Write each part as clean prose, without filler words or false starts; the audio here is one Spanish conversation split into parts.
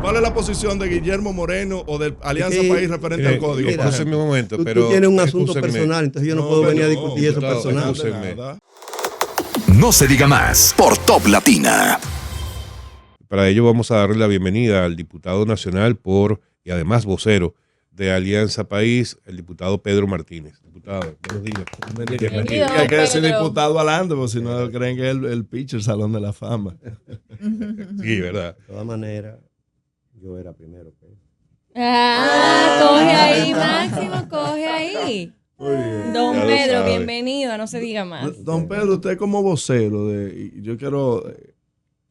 ¿Cuál es la posición de Guillermo Moreno o de Alianza País referente al código? Mira, un momento, tú tienes un asunto personal, entonces yo no puedo venir a discutir eso personal. No se diga más por Top Latina. Para ello vamos a darle la bienvenida al diputado nacional y además vocero de Alianza País, el diputado Pedro Martínez. Diputado, buenos días. Bienvenido. Hay que decir diputado adelante, porque si no creen que es el pitcher Salón de la Fama. Sí, verdad. De todas maneras, yo era primero. Coge ahí, Máximo, coge ahí. Muy bien. Don Ya Pedro, bienvenido, no se diga más. Don Pedro, usted como vocero, yo quiero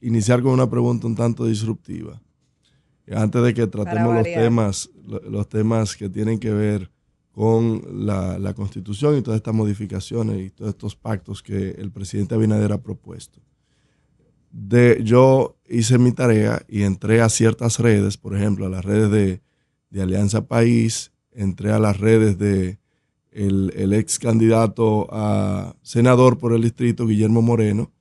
iniciar con una pregunta un tanto disruptiva. Antes de que tratemos los temas que tienen que ver con la Constitución y todas estas modificaciones y todos estos pactos que el presidente Abinader ha propuesto. Yo hice mi tarea y entré a ciertas redes, por ejemplo, a las redes de Alianza País, entré a las redes de el ex candidato a senador por el distrito, Guillermo Moreno,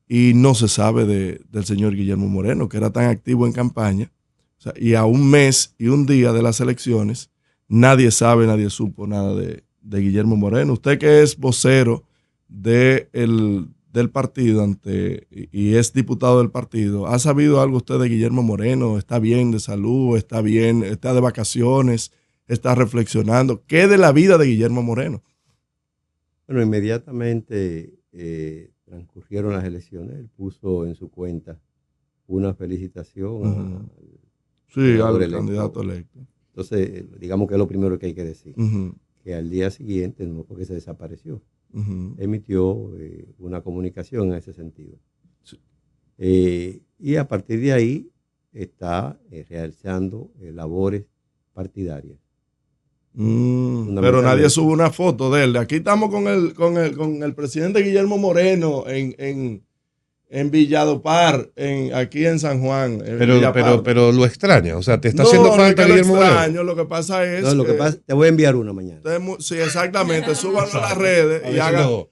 y no se sabe del señor Guillermo Moreno, que era tan activo en campaña. O sea, y a un mes y un día de las elecciones, nadie supo nada de Guillermo Moreno. Usted que es vocero del partido y es diputado del partido, ¿ha sabido algo usted de Guillermo Moreno? ¿Está bien de salud? ¿Está bien? ¿Está de vacaciones? ¿Está reflexionando? ¿Qué de la vida de Guillermo Moreno? Bueno, inmediatamente transcurrieron las elecciones. Él puso en su cuenta una felicitación al candidato electo. Entonces, digamos que es lo primero que hay que decir. Que al día siguiente, no porque se desapareció, emitió una comunicación en ese sentido. Sí. Y a partir de ahí está realizando labores partidarias. Pero nadie sube una foto de él. Aquí estamos con el presidente Guillermo Moreno en Villadopar, aquí en San Juan. Pero lo extraña, o sea, te está haciendo falta Guillermo Moreno. Lo que pasa es te voy a enviar una mañana. Sí, exactamente. Súbanlo a las redes y háganlo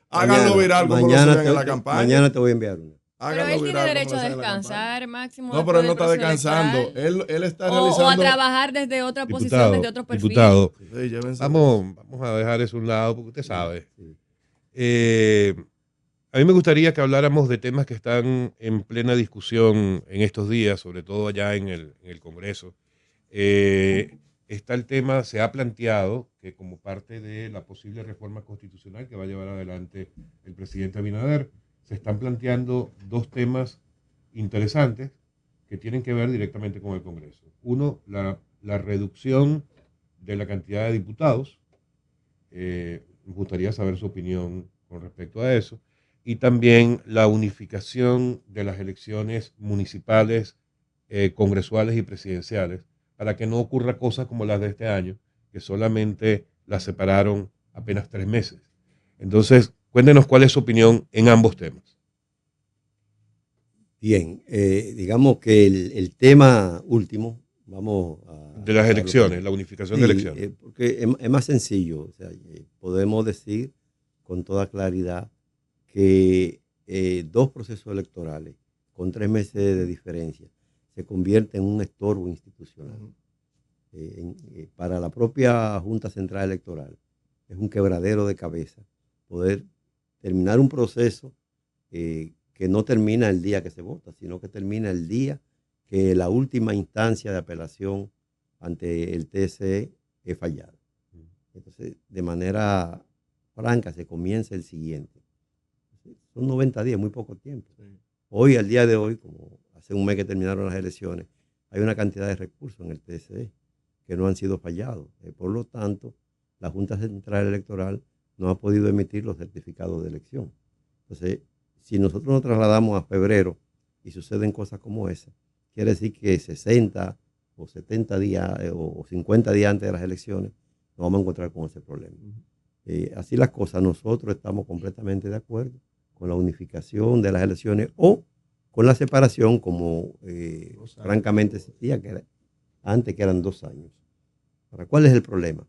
viral como lo suben en la campaña. Mañana te voy a enviar una. Pero él tiene derecho a descansar, Máximo. No, pero él no está descansando. Él está realizando. O a trabajar desde otra posición, desde otro perfil. Diputado, sí, vamos a dejar eso a un lado porque usted sabe. A mí me gustaría que habláramos de temas que están en plena discusión en estos días, sobre todo allá en el Congreso. Está el tema, se ha planteado que como parte de la posible reforma constitucional que va a llevar adelante el presidente Abinader, se están planteando dos temas interesantes que tienen que ver directamente con el Congreso. Uno, la reducción de la cantidad de diputados. Me gustaría saber su opinión con respecto a eso. Y también la unificación de las elecciones municipales, congresuales y presidenciales, para que no ocurra cosas como las de este año, que solamente las separaron apenas 3 meses. Entonces, cuéntenos cuál es su opinión en ambos temas. Bien, digamos que el tema último, vamos a... De las elecciones, la unificación de elecciones. Porque es más sencillo, o sea, podemos decir con toda claridad que 2 procesos electorales con 3 meses de diferencia se convierten en un estorbo institucional. Para la propia Junta Central Electoral es un quebradero de cabeza poder terminar un proceso que no termina el día que se vota, sino que termina el día que la última instancia de apelación ante el TSE es fallada. Entonces, de manera franca, se comienza el siguiente. Son 90 días, muy poco tiempo. Hoy, al día de hoy, como hace un mes que terminaron las elecciones, hay una cantidad de recursos en el TSE que no han sido fallados. Por lo tanto, la Junta Central Electoral no ha podido emitir los certificados de elección. Entonces, si nosotros nos trasladamos a febrero y suceden cosas como esa, quiere decir que 60 o 70 días o 50 días antes de las elecciones nos vamos a encontrar con ese problema. Así las cosas, nosotros estamos completamente de acuerdo con la unificación de las elecciones o con la separación, como francamente existía antes, que eran 2 años. Ahora, ¿cuál es el problema?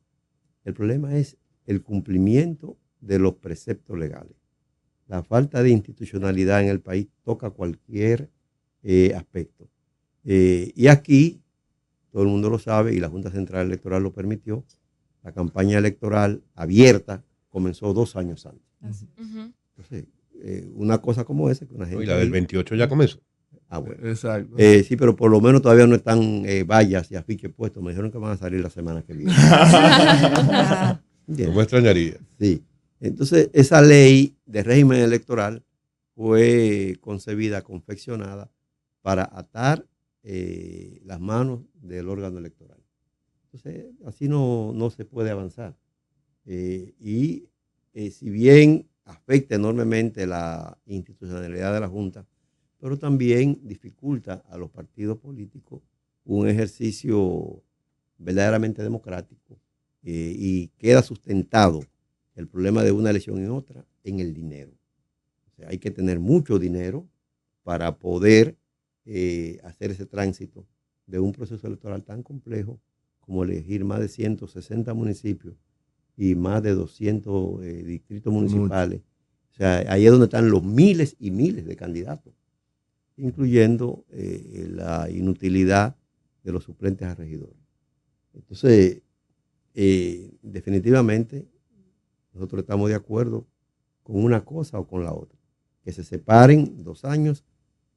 El problema es el cumplimiento de los preceptos legales. La falta de institucionalidad en el país toca cualquier aspecto. Y aquí todo el mundo lo sabe y la Junta Central Electoral lo permitió. La campaña electoral abierta comenzó 2 años antes. Entonces, una cosa como esa que una gente... Y la del 28 ya comenzó. Ah, bueno. Exacto. Sí, pero por lo menos todavía no están vallas y afiches puestos. Me dijeron que van a salir la semana que viene. No me extrañaría. Sí. Entonces, esa ley de régimen electoral fue concebida, confeccionada para atar las manos del órgano electoral. Entonces, así no se puede avanzar. Si bien afecta enormemente la institucionalidad de la Junta, pero también dificulta a los partidos políticos un ejercicio verdaderamente democrático y queda sustentado el problema de una elección y otra en el dinero. O sea, hay que tener mucho dinero para poder hacer ese tránsito de un proceso electoral tan complejo como elegir más de 160 municipios y más de 200 distritos municipales. O sea, ahí es donde están los miles y miles de candidatos, incluyendo la inutilidad de los suplentes a regidores. Entonces, definitivamente, nosotros estamos de acuerdo con una cosa o con la otra. Que se separen 2 años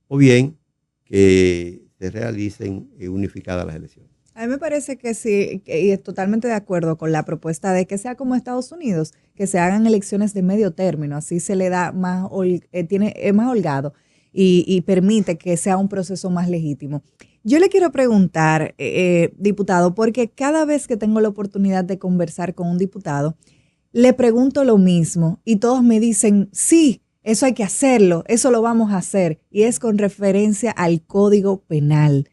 o bien que se realicen unificadas las elecciones. A mí me parece que sí, y es totalmente de acuerdo con la propuesta de que sea como Estados Unidos, que se hagan elecciones de medio término, así se le da más, es más holgado y permite que sea un proceso más legítimo. Yo le quiero preguntar, diputado, porque cada vez que tengo la oportunidad de conversar con un diputado, le pregunto lo mismo y todos me dicen, sí, eso hay que hacerlo, eso lo vamos a hacer, y es con referencia al Código Penal.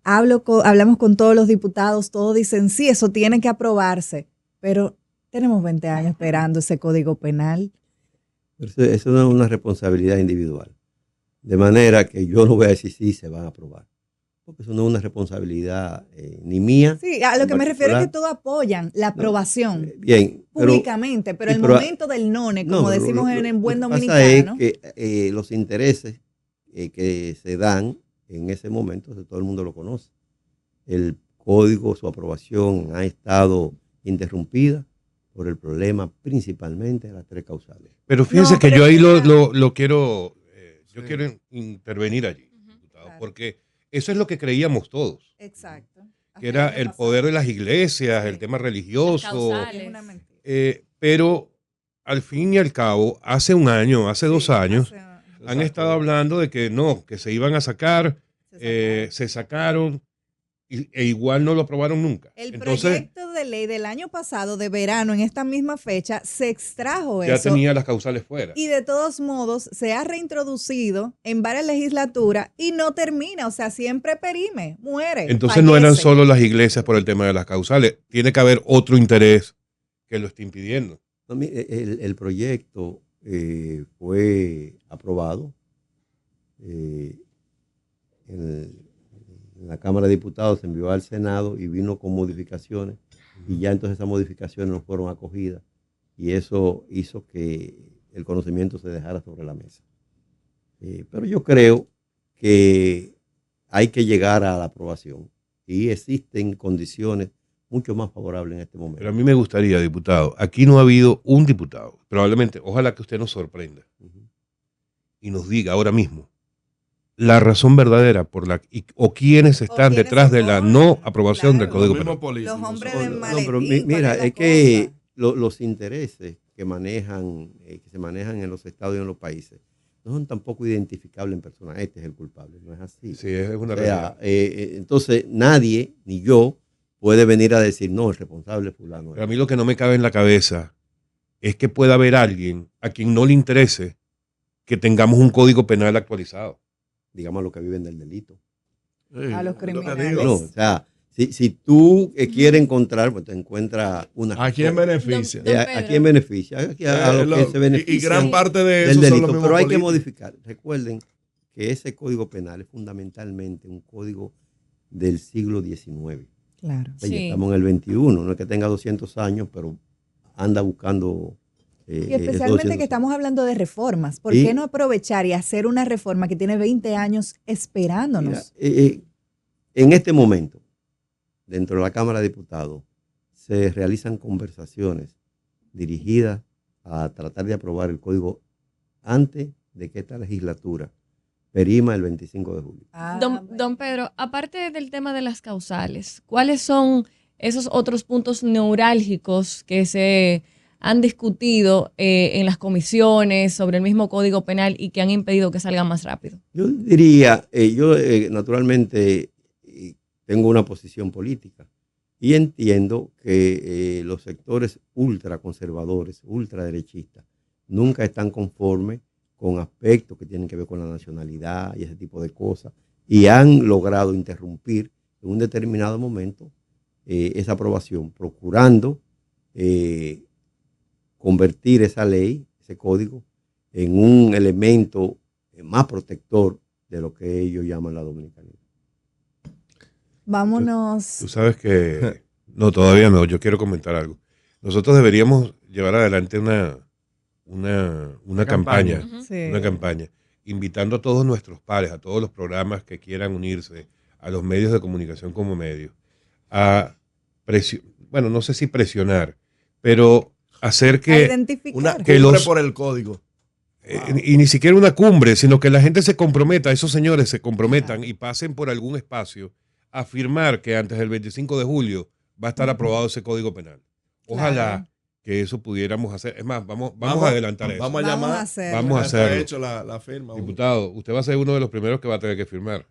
Hablamos con todos los diputados, todos dicen, sí, eso tiene que aprobarse, pero tenemos 20 años esperando ese Código Penal. Eso no es una responsabilidad individual, de manera que yo no voy a decir sí se van a aprobar, porque eso no es una responsabilidad ni mía. Sí, a lo que me refiero es que todos apoyan la aprobación bien, públicamente, pero el momento del none, como decimos en buen dominicano. Lo que pasa es que los intereses que se dan en ese momento, todo el mundo lo conoce. El código, su aprobación ha estado interrumpida por el problema principalmente de las 3 causales. Pero fíjense que yo ahí lo quiero, yo quiero intervenir allí, diputado, claro, porque eso es lo que creíamos todos. Exacto. Que era el poder de las iglesias, sí, el tema religioso. Pero al fin y al cabo, hace un año, hace 2 años, han estado hablando de que no, que se iban a sacar, se sacaron e igual no lo aprobaron nunca. Proyecto de ley del año pasado, de verano, en esta misma fecha, se extrajo ya eso. Ya tenía las causales fuera. Y de todos modos, se ha reintroducido en varias legislaturas y no termina, o sea, siempre perime, muere. Entonces fallece. No eran solo las iglesias por el tema de las causales, tiene que haber otro interés que lo esté impidiendo. El proyecto fue aprobado en la Cámara de Diputados, se envió al Senado y vino con modificaciones, y ya entonces esas modificaciones no fueron acogidas y eso hizo que el conocimiento se dejara sobre la mesa. Pero yo creo que hay que llegar a la aprobación y existen condiciones mucho más favorables en este momento. Pero a mí me gustaría, diputado, aquí no ha habido un diputado, probablemente, ojalá que usted nos sorprenda y nos diga ahora mismo la razón verdadera por o quienes están detrás de la no aprobación del Código Penal. Los hombres de maletín. Pero mira, es que los intereses que se manejan en los estados y en los países no son tampoco identificables en persona. Este es el culpable, no es así. Sí, es una realidad. Entonces nadie, ni yo, puede venir a decir, no, el responsable es fulano. Pero a mí lo que no me cabe en la cabeza es que pueda haber alguien a quien no le interese que tengamos un Código Penal actualizado. Digamos a los que viven del delito. A los criminales. No, o sea, si tú quieres encontrar, pues te encuentras una... ¿A quién beneficia? ¿A quién beneficia? A los que se benefician. Y gran parte de eso del delito. son los Pero hay que políticos. modificar. Recuerden que ese Código Penal es fundamentalmente un código del siglo XIX. Claro. O sea, ya estamos en el 21, no es que tenga 200 años, pero anda buscando... y especialmente que estamos hablando de reformas. ¿Por qué no aprovechar y hacer una reforma que tiene 20 años esperándonos? Mira, en este momento, dentro de la Cámara de Diputados se realizan conversaciones dirigidas a tratar de aprobar el código antes de que esta legislatura perima el 25 de julio. Don Pedro, aparte del tema de las causales, ¿cuáles son esos otros puntos neurálgicos que se han discutido en las comisiones sobre el mismo Código Penal y que han impedido que salga más rápido? Yo diría, naturalmente tengo una posición política y entiendo que los sectores ultraconservadores, ultraderechistas, nunca están conformes con aspectos que tienen que ver con la nacionalidad y ese tipo de cosas, y han logrado interrumpir en un determinado momento esa aprobación, procurando convertir esa ley, ese código, en un elemento más protector de lo que ellos llaman la dominicanidad. Vámonos. Tú sabes que... No, todavía no. Yo quiero comentar algo. Nosotros deberíamos llevar adelante una campaña. Sí. Una campaña, invitando a todos nuestros pares, a todos los programas que quieran unirse, a los medios de comunicación como medios, a bueno, no sé si presionar, pero hacer que Identificar. Una que cumbre los- por el código. y ni siquiera una cumbre, sino que la gente se comprometa, esos señores se comprometan y pasen por algún espacio a afirmar que antes del 25 de julio va a estar aprobado ese código penal. Ojalá Claro. que eso pudiéramos hacer. Es más, vamos a adelantar eso. Vamos a Vamos llamar. a hacerlo. Vamos a Ya está hacerlo. hecho la firma. Diputado, usted va a ser uno de los primeros que va a tener que firmar.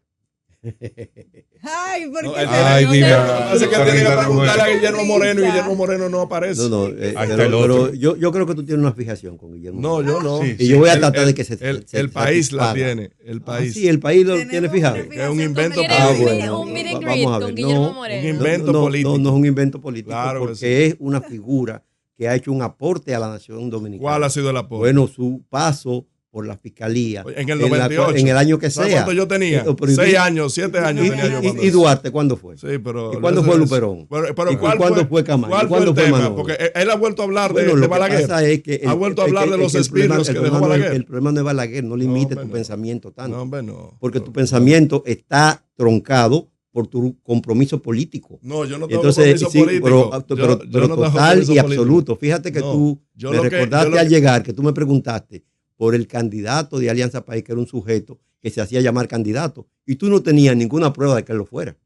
Ay, ¿por No, qué el- será? Ay, No mira. sé. Así que tiene que preguntarle a Guillermo Risa. Moreno y Guillermo Moreno no aparece. No, Ahí está el pero otro. yo creo que tú tienes una fijación con Guillermo. No, yo no. Sí, Y yo voy a El- tratar el- de que se el país la satisfaga. tiene. El Ah, país. sí, el país lo Tenemos tiene fijado. una Es un fijación invento con el Quieren político. país. un meet and vamos greet a ver. con Guillermo No, Moreno. un invento político. No es un invento político, Claro que porque es una figura que ha hecho un aporte a la nación dominicana. ¿Cuál ha sido el apoyo? Bueno, su paso por la fiscalía. En el la 98. en el año que ¿Sabes sea. cuánto yo tenía? Pero 6 años, 7 años tenía yo. cuando ¿Y eso. Duarte cuándo fue? Sí, pero. ¿Y cuándo fue Luperón? Pero ¿Y ¿cuál cuándo fue Camacho? ¿Cuál ¿Y cuándo fue el fue tema? Manolo? Porque él ha vuelto a hablar Bueno, de lo que Balaguer. pasa es que Ha vuelto a hablar de los espirros que dejó Balaguer. El problema no es Balaguer, no limite hombre, tu no. pensamiento tanto. No, hombre, no. Porque No, tu pensamiento está troncado por tu compromiso político. No, yo no tengo Entonces, compromiso sí, político. pero Yo no tengo total compromiso y político. absoluto. Fíjate que No, tú yo me lo que- recordaste yo lo al que- llegar que tú me preguntaste por el candidato de Alianza País, que era un sujeto que se hacía llamar candidato, y tú no tenías ninguna prueba de que él lo fuera.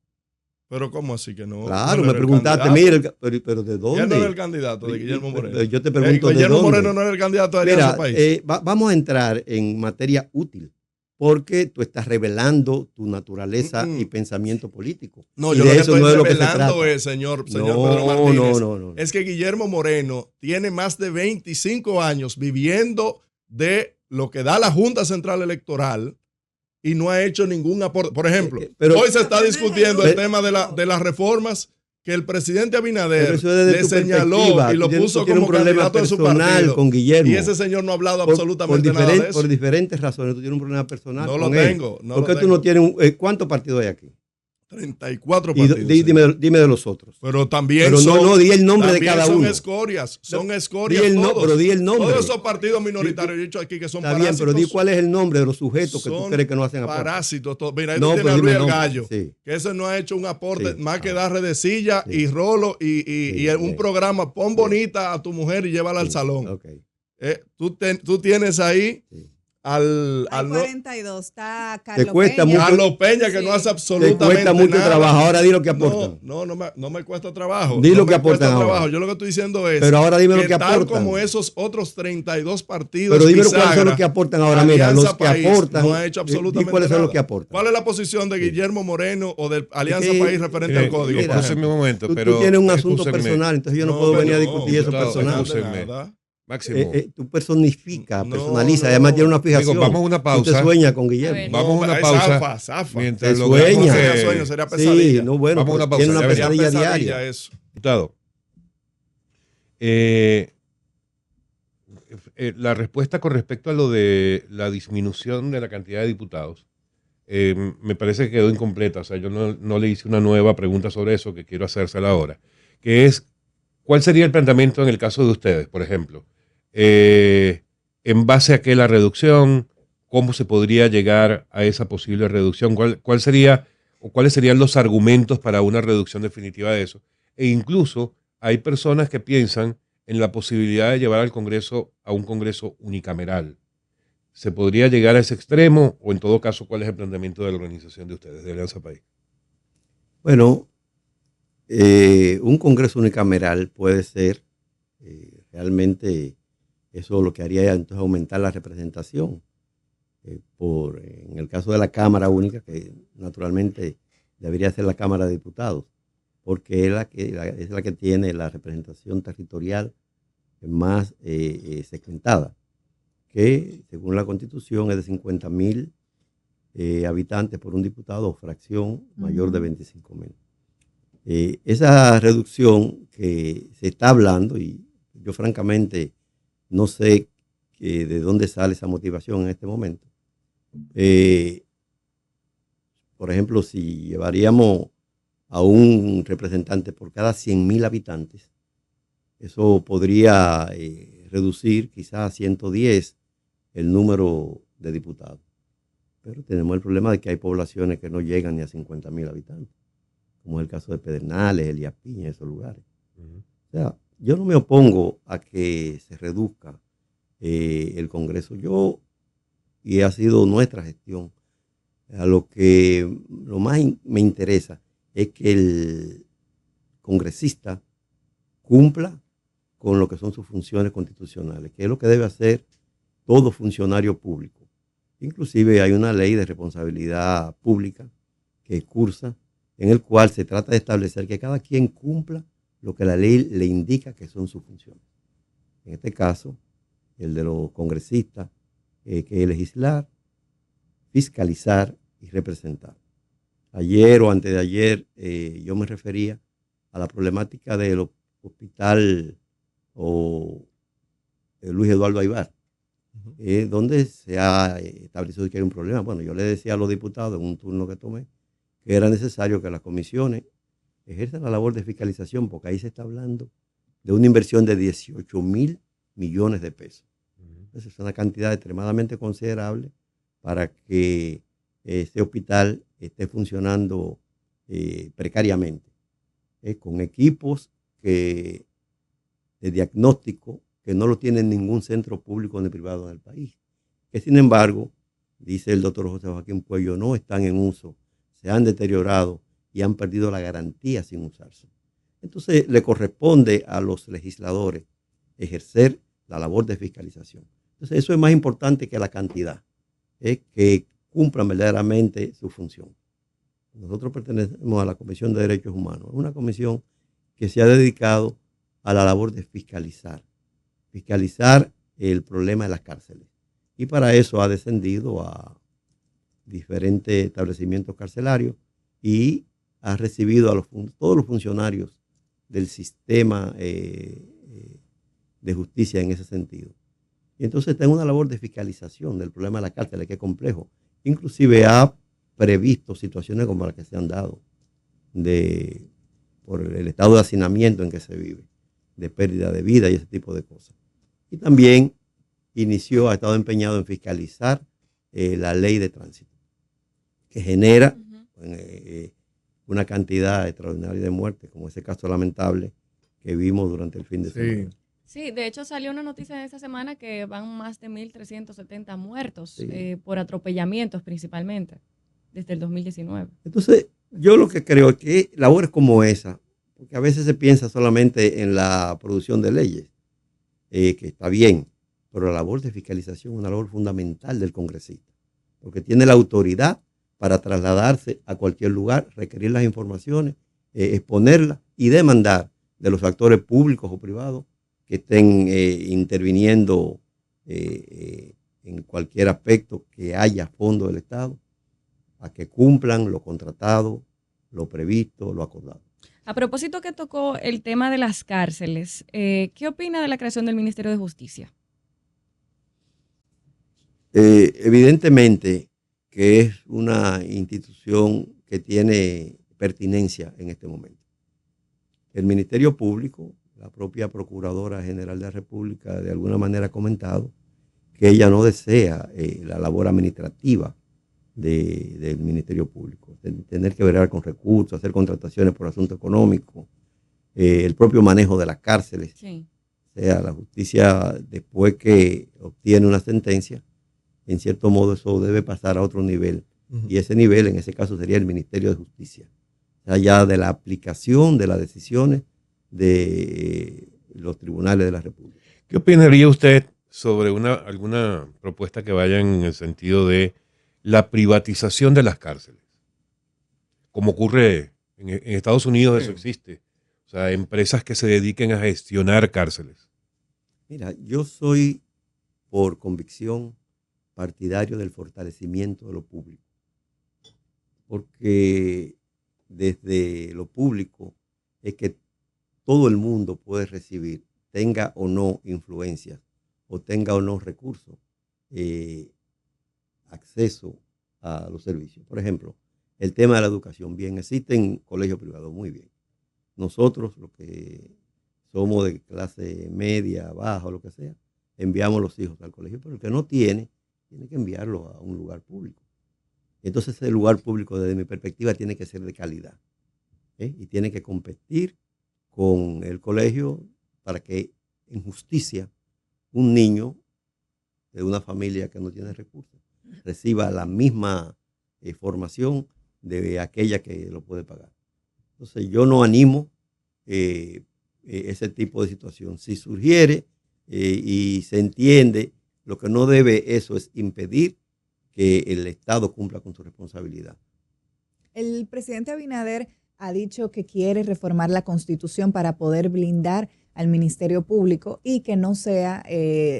Pero ¿cómo así que no? Claro, no me era el preguntaste, candidato? mira, pero ¿de Él no era el dónde? candidato de Guillermo Moreno. Yo te pregunto, ¿de Guillermo dónde? Moreno no era el candidato de Alianza Mira, País. vamos a entrar en materia útil, porque tú estás revelando tu naturaleza y pensamiento político. No, Y yo de lo que eso estoy no es lo que se revelando trata. es, señor No, Pedro Martínez, no. es que Guillermo Moreno tiene más de 25 años viviendo de lo que da la Junta Central Electoral y no ha hecho ningún aporte. Por ejemplo, pero- hoy se está discutiendo el Pero- tema de las reformas que el presidente Abinader Pero eso es desde le tu señaló perspectiva. y lo Tú tienes- puso tú tienes como un problema candidato de su personal partido. con Guillermo. Y ese señor no ha hablado absolutamente nada de eso. Por diferentes razones, tú tienes un problema personal No con lo él. tengo. No ¿Por lo qué tú tengo. no tienes ¿cuántos partidos hay aquí? 34 Y partidos. dime de los otros. Pero también Pero son, no, di el nombre de también cada son uno. escorias, son escorias Di el todos. pero di el nombre. Todos esos partidos minoritarios, yo he dicho aquí que son Está bien, parásitos. pero di cuál es el nombre de los sujetos que tú son crees que no hacen aporte. parásitos todos. Mira, ahí No, tú pero tienes a dime Luis el nombre. Gallo, Sí. que ese no ha hecho un aporte Sí. más que dar redecilla Sí. y rolo y Sí, un sí. programa, pon bonita a tu mujer y llévala al Sí, salón. ok, Tú tienes ahí sí. al Hay no- 42, está Carlos cuesta Peña. mucho. Carlos Peña, que Sí. no hace Te absolutamente cuesta mucho nada. trabajo. Ahora di lo que aportan. No me cuesta trabajo. Di no lo me que aportan cuesta ahora. trabajo. Yo lo que estoy diciendo es Pero ahora dime lo que que tal aportan. como esos otros 32 partidos Pero dime cuáles son bisagra, los que aportan ahora. Mira, Alianza los que País aportan. no ha hecho di absolutamente cuáles son nada. los que aportan. ¿Cuál es la posición de Guillermo Moreno o de Alianza que- País referente al código? mira, por Excúsenme ejemplo? un momento, Tú pero tienes un asunto excúsenme. personal, entonces yo no puedo venir a discutir eso diputado, personal. excúsenme. Nada. Máximo. Tú personificas, No, personalizas, no. además tiene una fijación. Amigo, vamos a una Tú pausa. te sueñas con A ver. Guillermo. Vamos a una Ahí pausa. zafa. Mientras Te logramos sueña. No sería que- sueño, sería Sí, pesadilla. no, bueno, Vamos a una pues, tiene pausa, una ya Sería pesadilla pesadilla diaria. eso. Diputado, la respuesta con respecto a lo de la disminución de la cantidad de diputados me parece que quedó incompleta. O sea, yo no le hice una nueva pregunta sobre eso que quiero hacérsela ahora, que es, ¿cuál sería el planteamiento en el caso de ustedes, por ejemplo? En base a qué la reducción, ¿cómo se podría llegar a esa posible reducción? ¿Cuál sería o cuáles serían los argumentos para una reducción definitiva de eso. E incluso hay personas que piensan en la posibilidad de llevar al Congreso a un Congreso unicameral. ¿Se podría llegar a ese extremo? O en todo caso, ¿cuál es el planteamiento de la organización de ustedes, de Alianza País? Bueno, un Congreso unicameral puede ser realmente, eso lo que haría entonces aumentar la representación. En el caso de la Cámara Única, que naturalmente debería ser la Cámara de Diputados, porque es la que tiene la representación territorial más segmentada, que según la Constitución es de 50,000 habitantes por un diputado o fracción mayor de 25,000. Esa reducción que se está hablando, y yo francamente no sé de dónde sale esa motivación en este momento. Por ejemplo, si llevaríamos a un representante por cada 100,000 habitantes, eso podría reducir quizás a 110 el número de diputados. Pero tenemos el problema de que hay poblaciones que no llegan ni a 50,000 habitantes, como es el caso de Pedernales, Elías Piña, esos lugares. O sea, yo no me opongo a que se reduzca el Congreso. Y ha sido nuestra gestión, lo más me interesa es que el congresista cumpla con lo que son sus funciones constitucionales, que es lo que debe hacer todo funcionario público. Inclusive hay una ley de responsabilidad pública que cursa, en el cual se trata de establecer que cada quien cumpla lo que la ley le indica que son sus funciones. En este caso, el de los congresistas, que es legislar, fiscalizar y representar. Ayer o antes de ayer yo me refería a la problemática del hospital Luis Eduardo Aybar, donde se ha establecido que hay un problema. Bueno, yo le decía a los diputados en un turno que tomé que era necesario que las comisiones ejerzan la labor de fiscalización, porque ahí se está hablando de una inversión de 18,000 millones de pesos. Entonces es una cantidad extremadamente considerable para que este hospital esté funcionando precariamente, con equipos de diagnóstico que no lo tiene ningún centro público ni privado del país, que sin embargo, dice el doctor José Joaquín Puello, no están en uso, se han deteriorado y han perdido la garantía sin usarse. Entonces le corresponde a los legisladores ejercer la labor de fiscalización. Entonces eso es más importante que la cantidad, que cumplan verdaderamente su función. Nosotros pertenecemos a la Comisión de Derechos Humanos, una comisión que se ha dedicado a la labor de fiscalizar el problema de las cárceles. Y para eso ha descendido a diferentes establecimientos carcelarios y ha recibido a todos los funcionarios del sistema de justicia en ese sentido. Y entonces está en una labor de fiscalización del problema de la cárcel, que es complejo. Inclusive ha previsto situaciones como las que se han dado por el estado de hacinamiento en que se vive, de pérdida de vida y ese tipo de cosas. Y también ha estado empeñado en fiscalizar la ley de tránsito, que genera una cantidad extraordinaria de muertes, como ese caso lamentable que vimos durante el fin de semana. Sí, de hecho salió una noticia esta semana que van más de 1.370 muertos por atropellamientos principalmente, desde el 2019. Entonces, yo lo que creo es que labores como esa, porque a veces se piensa solamente en la producción de leyes, que está bien, pero la labor de fiscalización es una labor fundamental del congresista, porque tiene la autoridad para trasladarse a cualquier lugar, requerir las informaciones, exponerlas y demandar de los actores públicos o privados que estén interviniendo en cualquier aspecto que haya fondo del Estado, a que cumplan lo contratado, lo previsto, lo acordado. A propósito que tocó el tema de las cárceles, ¿qué opina de la creación del Ministerio de Justicia? Evidentemente que es una institución que tiene pertinencia en este momento. El Ministerio Público, la propia Procuradora General de la República, de alguna manera ha comentado que ella no desea la labor administrativa del Ministerio Público. Tener que velar con recursos, hacer contrataciones por asuntos económicos, el propio manejo de las cárceles. Sí. O sea, la justicia, después que obtiene una sentencia, en cierto modo eso debe pasar a otro nivel. Y ese nivel, en ese caso, sería el Ministerio de Justicia. O sea, ya de la aplicación de las decisiones de los tribunales de la República. ¿Qué opinaría usted sobre alguna propuesta que vaya en el sentido de la privatización de las cárceles? Como ocurre en Estados Unidos, eso existe. O sea, empresas que se dediquen a gestionar cárceles. Mira, yo soy por convicción partidario del fortalecimiento de lo público. Porque desde lo público es que todo el mundo puede recibir, tenga o no influencias o tenga o no recursos, acceso a los servicios. Por ejemplo, el tema de la educación. Bien, existen colegios privados, muy bien. Nosotros, los que somos de clase media, baja o lo que sea, enviamos los hijos al colegio, pero el que no tiene que enviarlo a un lugar público. Entonces, ese lugar público, desde mi perspectiva, tiene que ser de calidad, y tiene que competir con el colegio para que, en justicia, un niño de una familia que no tiene recursos reciba la misma formación de aquella que lo puede pagar. Entonces, yo no animo ese tipo de situación. Si surgiere y se entiende, lo que no debe eso es impedir que el Estado cumpla con su responsabilidad. El presidente Abinader ha dicho que quiere reformar la Constitución para poder blindar al Ministerio Público y que no sea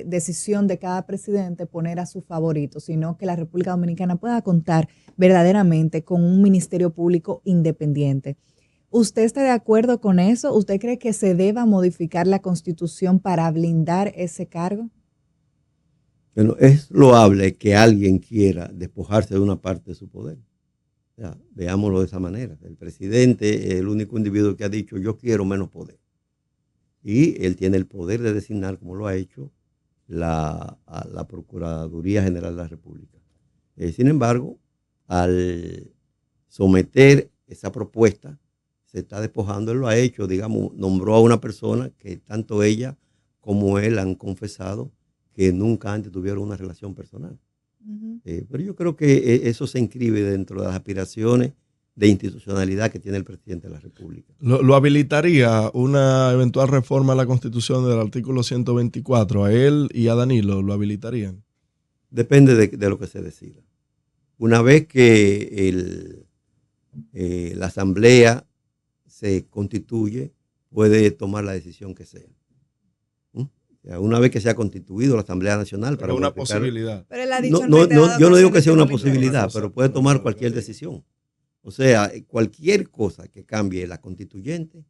decisión de cada presidente poner a su favorito, sino que la República Dominicana pueda contar verdaderamente con un Ministerio Público independiente. ¿Usted está de acuerdo con eso? ¿Usted cree que se deba modificar la Constitución para blindar ese cargo? Bueno, es loable que alguien quiera despojarse de una parte de su poder. O sea, veámoslo de esa manera. El presidente es el único individuo que ha dicho yo quiero menos poder. Y él tiene el poder de designar, como lo ha hecho, a la Procuraduría General de la República. Sin embargo, al someter esa propuesta, se está despojando, él lo ha hecho, digamos, nombró a una persona que tanto ella como él han confesado que nunca antes tuvieron una relación personal. Pero yo creo que eso se inscribe dentro de las aspiraciones de institucionalidad que tiene el presidente de la República. ¿Lo habilitaría una eventual reforma a la Constitución del artículo 124? ¿A él y a Danilo lo habilitarían? Depende de lo que se decida. Una vez que la Asamblea se constituye, puede tomar la decisión que sea. Una vez que se ha constituido la Asamblea Nacional. Pero una posibilidad. Pero él ha dicho yo no digo que sea una posibilidad, pero puede tomar cualquier decisión. O sea, cualquier cosa que cambie la constituyente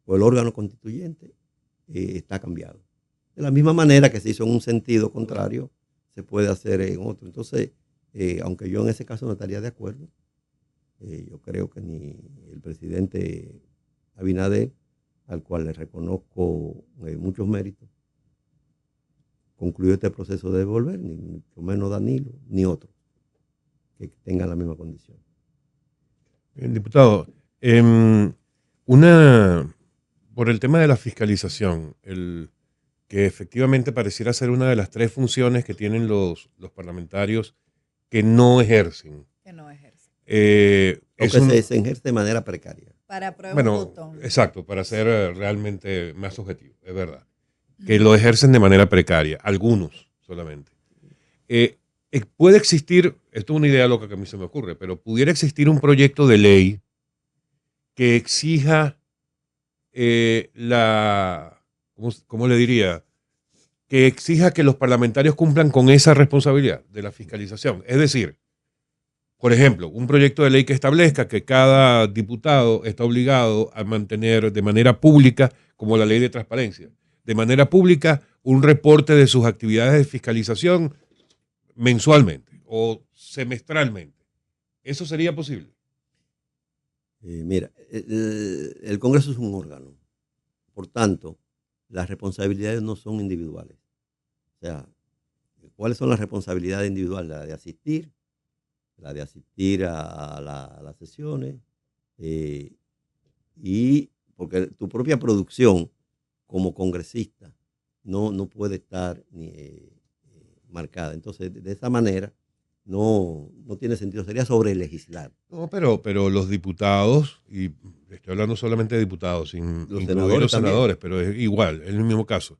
o el órgano constituyente está cambiado. De la misma manera que se hizo en un sentido contrario, se puede hacer en otro. Entonces, aunque yo en ese caso no estaría de acuerdo, yo creo que ni el presidente Abinader, al cual le reconozco muchos méritos, concluyó este proceso de devolver, ni mucho menos Danilo, ni otro que tengan la misma condición. Bien, diputado, por el tema de la fiscalización, que efectivamente pareciera ser una de las tres funciones que tienen los parlamentarios que no ejercen. Que no ejerce. Se ejerce de manera precaria. Para prueba un botón. Exacto, para ser realmente más objetivo, es verdad. Que lo ejercen de manera precaria, algunos solamente. Puede existir, esto es una idea loca que a mí se me ocurre, pero pudiera existir un proyecto de ley que exija ¿cómo le diría? Que exija que los parlamentarios cumplan con esa responsabilidad de la fiscalización. Es decir, por ejemplo, un proyecto de ley que establezca que cada diputado está obligado a mantener de manera pública, como la ley de transparencia, de manera pública un reporte de sus actividades de fiscalización mensualmente o semestralmente. ¿Eso sería posible? Mira, el Congreso es un órgano. Por tanto, las responsabilidades no son individuales. O sea, ¿cuáles son las responsabilidades individuales? La de asistir, la de asistir a las sesiones, y porque tu propia producción como congresista no puede estar marcada. Entonces, de esa manera, no tiene sentido, sería sobre legislar. No, pero los diputados, y estoy hablando solamente de diputados, sin Los incluir los senadores también. senadores, pero es igual, es el mismo caso.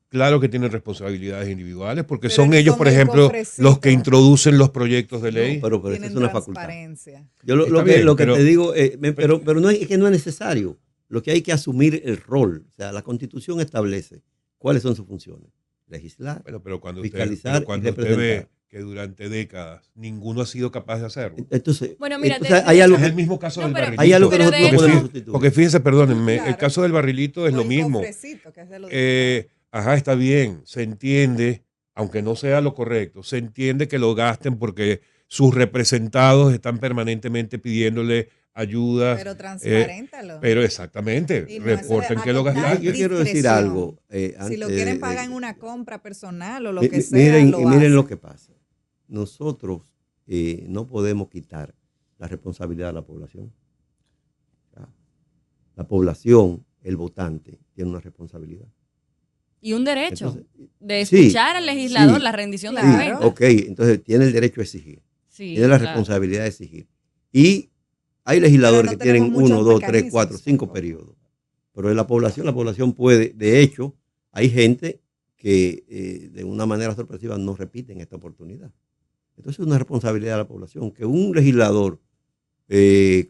Claro que tienen responsabilidades individuales, porque Pero son que ellos, son por muy ejemplo, cofrecitos. los que introducen los proyectos de ley. No, pero eso Tienen es una facultad. transparencia. Yo lo Está que, bien, lo que pero- te digo, pero no es que no es necesario. Lo que hay que asumir el rol. O sea, la Constitución establece cuáles son sus funciones. Legislar. Bueno, pero cuando Fiscalizar y usted ve representar. que durante décadas ninguno ha sido capaz de hacerlo. Entonces, Bueno, mira, hay algo Es que, el mismo caso No, del pero- barrilito. hay algo que Pero nosotros de no hecho- podemos sustituir. Porque fíjense, perdónenme, el Claro. caso del barrilito es O lo el mismo. cofrecito, que es de los Ajá, está bien, se entiende, aunque no sea lo correcto, se entiende que lo gasten porque sus representados están permanentemente pidiéndole ayuda. Pero transparéntalo. Pero exactamente, Y no eso reporten de que lo adoptar gastaron. Yo quiero decir discreción. algo. Si antes lo quieren de- pagar en una compra personal o lo Mi- que mi- sea, miren, lo miren hacen. lo que pasa. Nosotros no podemos quitar la responsabilidad de la población. La población, el votante, tiene una responsabilidad. Y un derecho Entonces, de sí, escuchar al legislador, sí, la rendición de claro. cuentas. ok, entonces tiene el derecho a exigir. Sí, Tiene la claro. responsabilidad de exigir. Y hay legisladores Pero no que tienen tenemos 1, 2, muchos 3, mecanismos 4, 5 tampoco. periodos. Pero la población puede, de hecho, hay gente que de una manera sorpresiva no repiten esta oportunidad. Entonces es una responsabilidad de la población. Que un legislador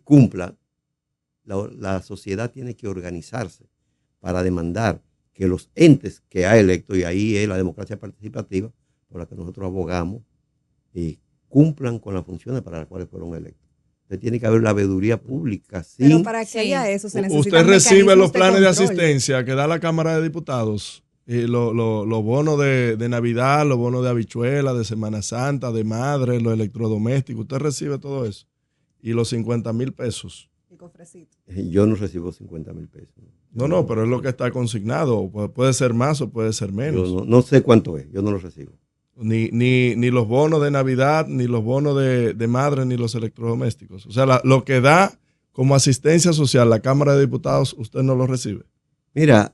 cumpla, la sociedad tiene que organizarse para demandar que los entes que ha electo, y ahí es la democracia participativa, por la que nosotros abogamos, cumplan con las funciones para las cuales fueron electos. Entonces tiene que haber la veeduría pública. Pero Sin, para que Sí. haya eso se Usted necesitan recibe mecanismos los planes de control. asistencia que da la Cámara de Diputados, los bonos de Navidad, los bonos de habichuela, de Semana Santa, de madre, los electrodomésticos. Usted recibe todo eso. Y los 50,000 pesos. Y cofrecito. yo no recibo 50,000 pesos. No, pero es lo que está consignado. Puede ser más o puede ser menos. Yo no sé cuánto es, yo no lo recibo. Ni los bonos de Navidad, ni los bonos de madre, ni los electrodomésticos. O sea, lo que da como asistencia social la Cámara de Diputados, usted no lo recibe. Mira,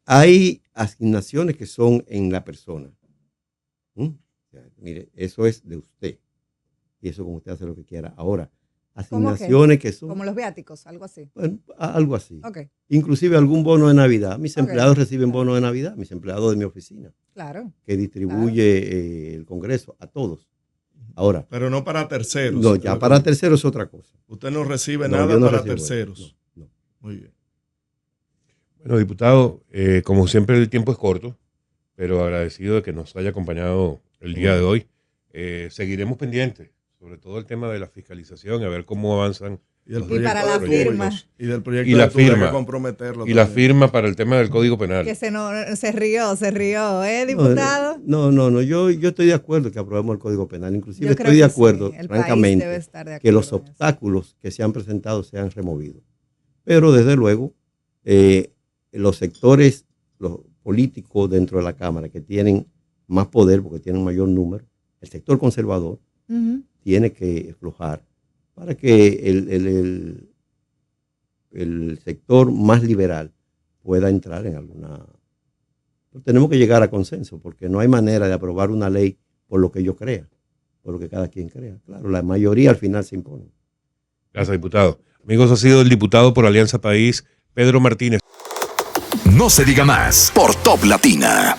hay asignaciones que son en la persona. O sea, mire, eso es de usted. Y eso como usted hace lo que quiera. Ahora, ¿Cómo asignaciones que son Como los viáticos, algo así. bueno, algo así. Ok, Inclusive algún bono de Navidad. Mis Ok. empleados reciben bono de Navidad, mis empleados de mi oficina, claro. que distribuye el Congreso a todos. Ahora, Pero no para terceros. no, ya para terceros es otra cosa. Usted no recibe No, nada yo no para recibo eso. terceros. No. Muy bien. Bueno, diputado, como siempre el tiempo es corto, pero agradecido de que nos haya acompañado el día de hoy. Seguiremos pendientes, sobre todo el tema de la fiscalización, a ver cómo avanzan. Y, el los proyecto para la de firma. leyes. Y del proyecto Y la de ley, hay firma. que comprometerlo. Y la también. firma para el tema del Código Penal. Que se rió, diputado? No, yo estoy de acuerdo que aprobemos el Código Penal. Inclusive Yo creo estoy de que sí, acuerdo, el país francamente, debe estar de que los acuerdo en eso. obstáculos que se han presentado sean removidos. Pero desde luego, los sectores, los políticos dentro de la Cámara que tienen más poder porque tienen mayor número, el sector conservador Ujú. tiene que aflojar para que el sector más liberal pueda entrar en alguna... Tenemos que llegar a consenso porque no hay manera de aprobar una ley por lo que yo crea, por lo que cada quien crea. Claro, la mayoría al final se impone. Gracias, diputado. Amigos, ha sido el diputado por Alianza País, Pedro Martínez. No se diga más por Top Latina.